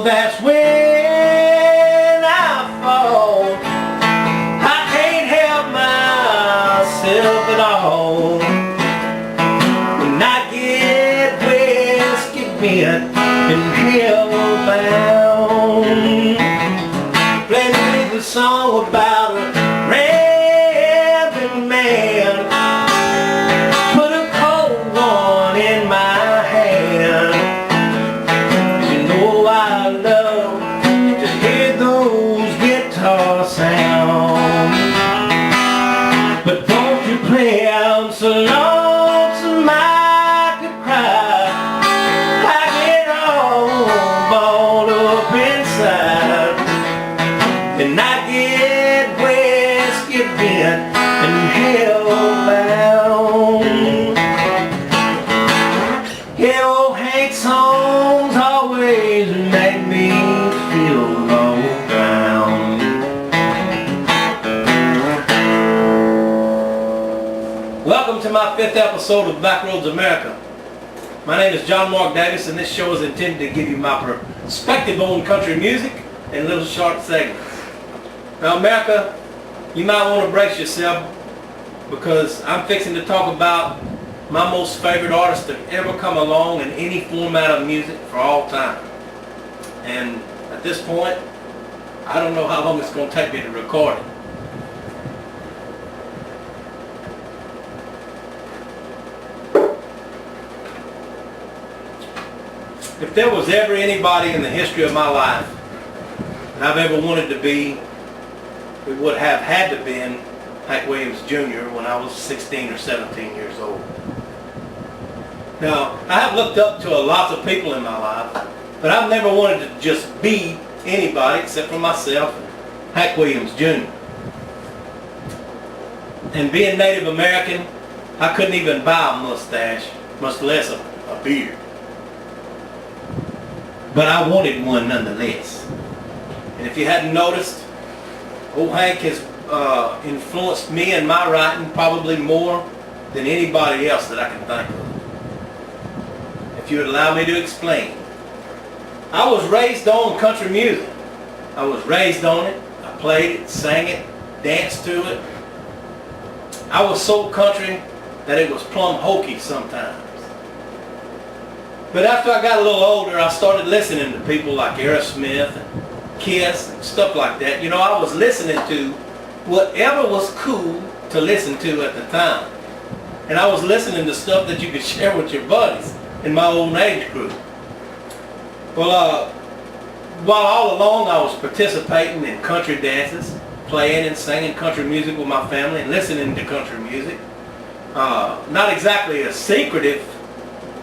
that's when I fall. I can't help myself at all. When I get whiskey bent and hell-bound, play me the song about a rambling man. Put a cold one in my hand. You know I love to hear those guitar sounds, but don't you play out so lonesome I could cry. I get all balled up inside, and I get whiskey bent and hell-bound. Yeah, old Hank songs always make me feel low down. Welcome to my 5th episode of Backroads America. My name is John Mark Davis, and this show is intended to give you my perspective on country music in little short segments. Now, America, you might want to brace yourself, because I'm fixing to talk about my most favorite artist to ever come along in any format of music for all time. And at this point, I don't know how long it's going to take me to record it. If there was ever anybody in the history of my life that I've ever wanted to be, it would have had to been Hank Williams Jr. when I was 16 or 17 years old. Now, I have looked up to lots of people in my life, but I've never wanted to just be anybody except for myself, Hank Williams Jr. And being Native American, I couldn't even buy a mustache, much less a beard. But I wanted one nonetheless. And if you hadn't noticed, old Hank has influenced me in my writing probably more than anybody else that I can think of. If you would allow me to explain. I was raised on country music. I was raised on it. I played it, sang it, danced to it. I was so country that it was plumb hokey sometimes. But after I got a little older, I started listening to people like Aerosmith and Kiss and stuff like that. You know, I was listening to whatever was cool to listen to at the time. And I was listening to stuff that you could share with your buddies in my own age group. Well, while all along I was participating in country dances, playing and singing country music with my family and listening to country music. Not exactly a secretive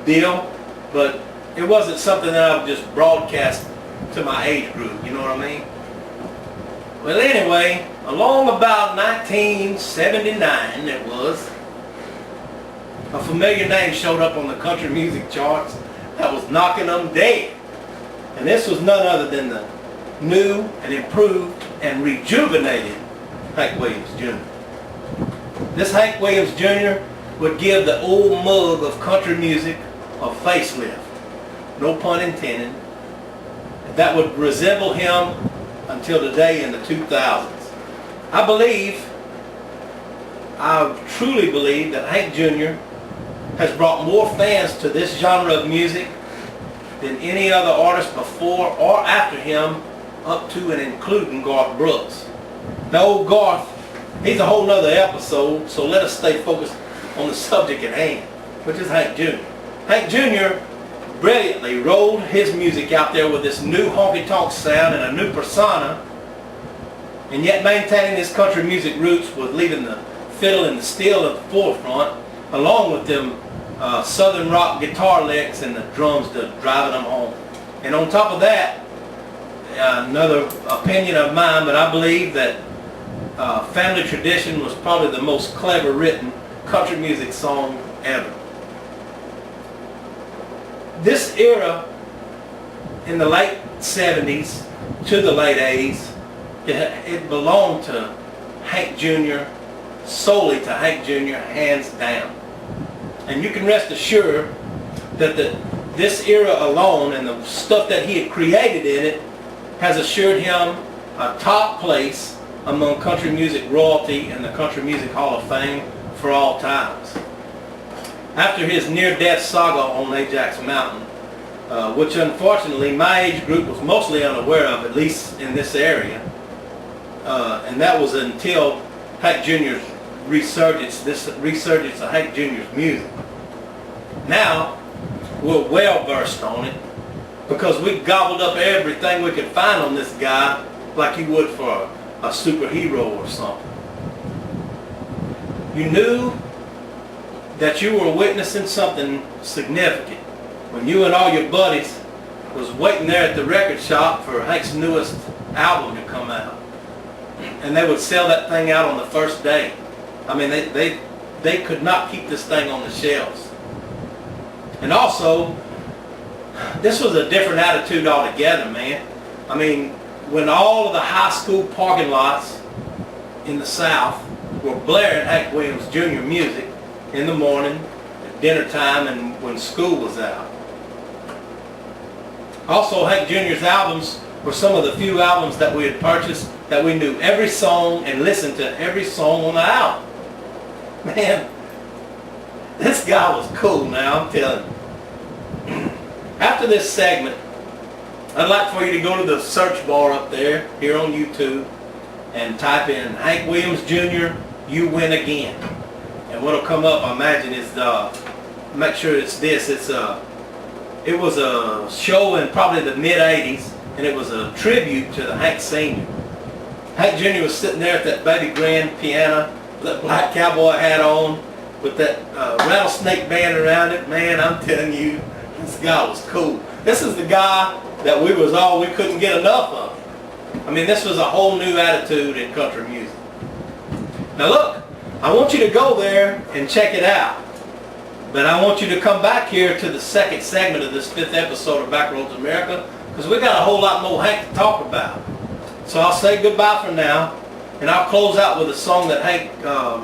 deal, but it wasn't something that I would just broadcast to my age group, you know what I mean? Well, anyway, along about 1979 it was, a familiar name showed up on the country music charts that was knocking them dead. And this was none other than the new and improved and rejuvenated Hank Williams Jr. This Hank Williams Jr. would give the old mug of country music a facelift, no pun intended, that would resemble him until today in the 2000s. I truly believe that Hank Jr. has brought more fans to this genre of music than any other artist before or after him, up to and including Garth Brooks. Now, old Garth, he's a whole nother episode, so let us stay focused on the subject at hand, which is Hank Jr. Hank Jr. brilliantly rolled his music out there with this new honky-tonk sound and a new persona, and yet maintaining his country music roots with leaving the fiddle and the steel at the forefront, along with them southern rock guitar licks and the drums driving them home. And on top of that, another opinion of mine, but I believe that Family Tradition was probably the most clever written country music song ever. This era in the late 70s to the late 80s, it belonged to Hank Jr., solely to Hank Jr., hands down. And you can rest assured that the this era alone and the stuff that he had created in it has assured him a top place among country music royalty in the Country Music Hall of Fame for all times. After his near-death saga on Ajax Mountain, which unfortunately my age group was mostly unaware of, at least in this area, and that was until Hank Jr.'s this resurgence of Hank Jr.'s music. Now, we're well versed on it because we gobbled up everything we could find on this guy like you would for a superhero or something. You knew that you were witnessing something significant when you and all your buddies was waiting there at the record shop for Hank's newest album to come out. And they would sell that thing out on the first day. I mean, they could not keep this thing on the shelves. And also, this was a different attitude altogether, man. I mean, when all of the high school parking lots in the South were blaring Hank Williams Jr. music in the morning, at dinner time, and when school was out. Also, Hank Jr.'s albums were some of the few albums that we had purchased that we knew every song and listened to every song on the album. Man, this guy was cool now, I'm telling you. After this segment, I'd like for you to go to the search bar up there, here on YouTube, and type in Hank Williams Jr., You Win Again. And what'll come up, I imagine, is make sure it's this. It was a show in probably the mid-'80s, and it was a tribute to the Hank Sr. Hank Jr. was sitting there at that baby grand piano, with that black cowboy hat on, with that rattlesnake band around it. Man, I'm telling you, this guy was cool. This is the guy that we couldn't get enough of. I mean, this was a whole new attitude in country music. Now look, I want you to go there and check it out. But I want you to come back here to the second segment of this 5th episode of Backroads America, because we got a whole lot more Hank to talk about. So I'll say goodbye for now, and I'll close out with a song that Hank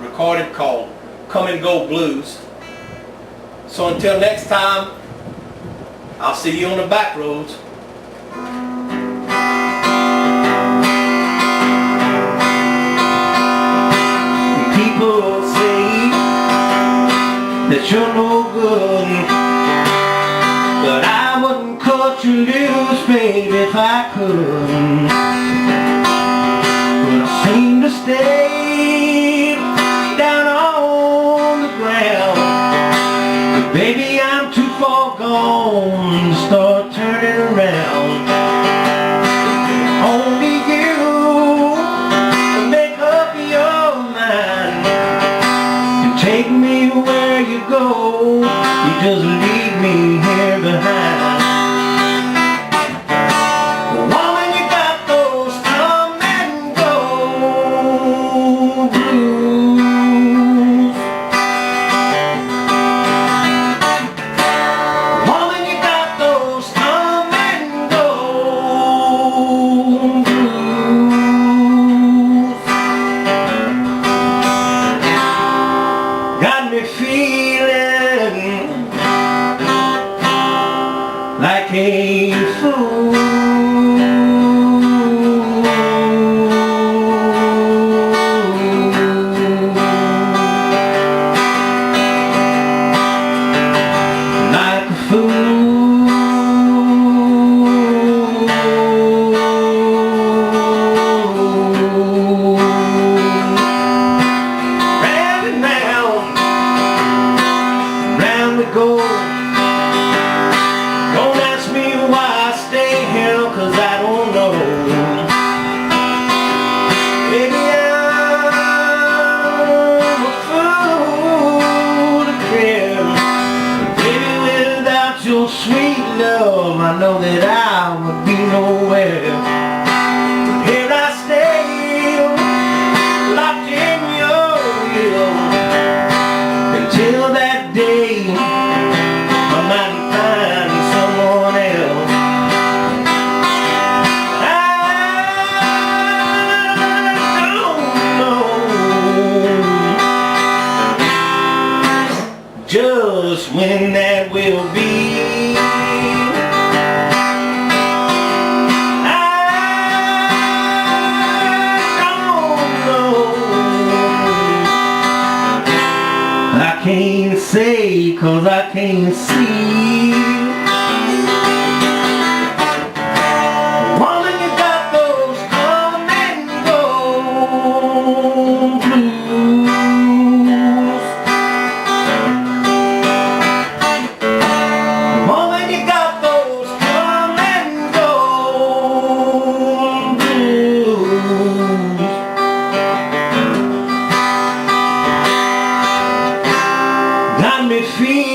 recorded called Come and Go Blues. So until next time, I'll see you on the back roads. People say that you're no good, but I wouldn't cut you loose, baby, if I could. But I seem to stay down on the ground. But baby, I'm too far gone to start turning around. Only you can make up your mind and take me where you go. You just leave me here behind. Woman, you got those come and go blues. Woman, you got those come and go blues. Got me feeling like a fool. Like a fool. Round and round, round we go. Don't ask me why I stay here, 'cause I don't know. Maybe I'm a fool to care. Baby, without your sweet love, I know that I would be nowhere. But here I stay, locked in your will, until that day I might find someone else. I don't know just when that will be. 'cause I can't see. Woman, you got those come and go blues. Woman, you got those come and go blues. Got me feeling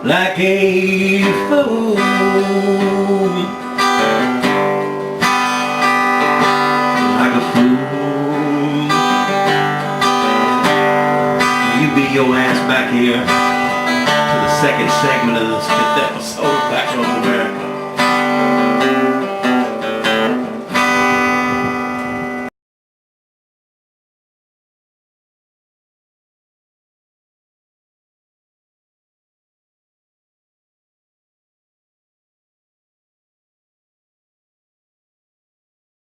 like a fool. Like a fool. You be your ass back here to the second segment of this fifth episode of Backroads America.